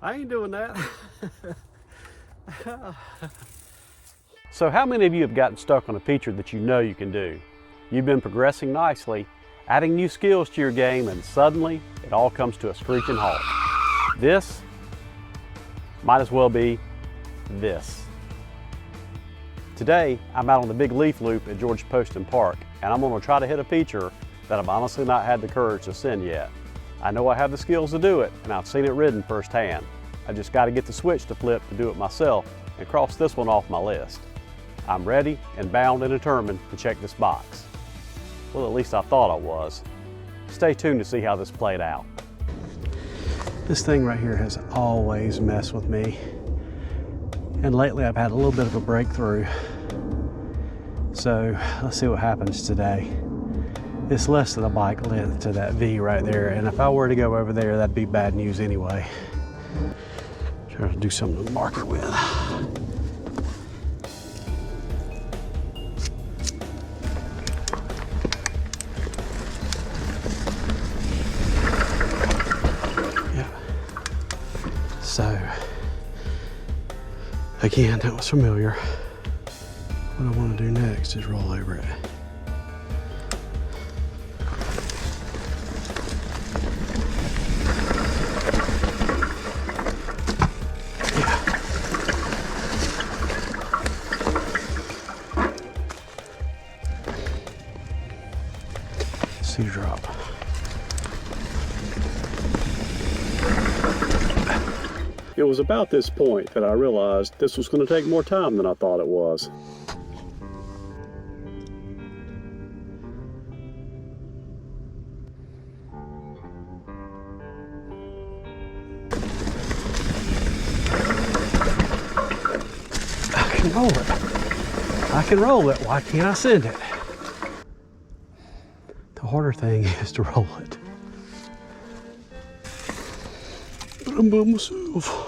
I ain't doing that. So how many of you have gotten stuck on a feature that you know you can do? You've been progressing nicely, adding new skills to your game, and suddenly it all comes to a screeching halt. This might as well be this. Today, I'm out on the big leaf loop at George Poston Park, and I'm going to try to hit a feature that I've honestly not had the courage to send yet. I know I have the skills to do it, and I've seen it ridden firsthand. I just got to get the switch to flip to do it myself and cross this one off my list. I'm ready and bound and determined to check this box. Well, at least I thought I was. Stay tuned to see how this played out. This thing right here has always messed with me. And lately I've had a little bit of a breakthrough. So let's see what happens today. It's less than a bike length to that V right there. And if I were to go over there, that'd be bad news anyway. Try to do something to mark it with. So, again, that was familiar. What I want to do next is roll over it. Yeah. See drop. It was about this point that I realized this was going to take more time than I thought it was. I can roll it. I can roll it. Why can't I send it? The harder thing is to roll it. But I'm by myself.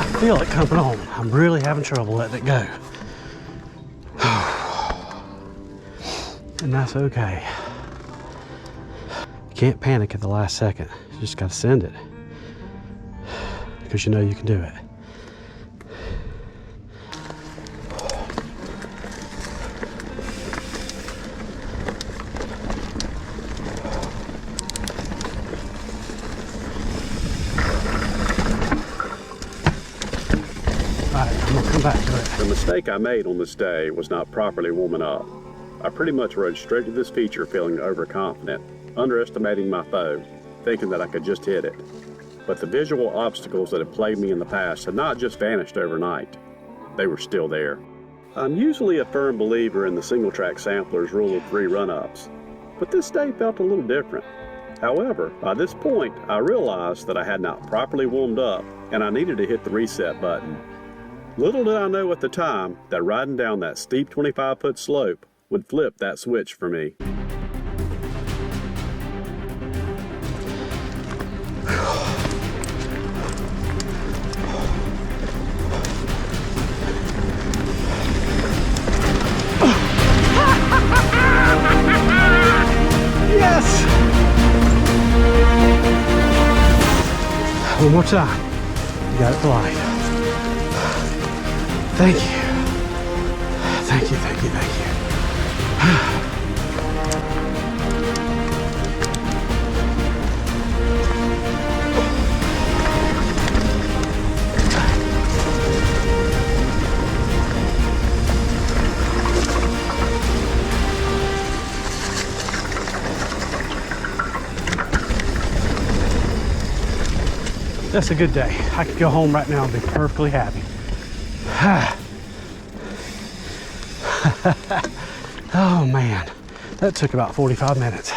I feel it coming on. I'm really having trouble letting it go. And that's okay. You can't panic at the last second. You just gotta send it. Because you know you can do it. I'm gonna come back to it. The mistake I made on this day was not properly warming up. I pretty much rode straight to this feature feeling overconfident, underestimating my foe, thinking that I could just hit it. But the visual obstacles that had plagued me in the past had not just vanished overnight. They were still there. I'm usually a firm believer in the single track sampler's rule of 3 run-ups, but this day felt a little different. However, by this point, I realized that I had not properly warmed up and I needed to hit the reset button. Little did I know at the time that riding down that steep 25-foot slope would flip that switch for me. Yes! One more time. You got it glide. Thank you. Thank you, thank you, thank you. That's a good day. I could go home right now and be perfectly happy. Oh man, that took about 45 minutes.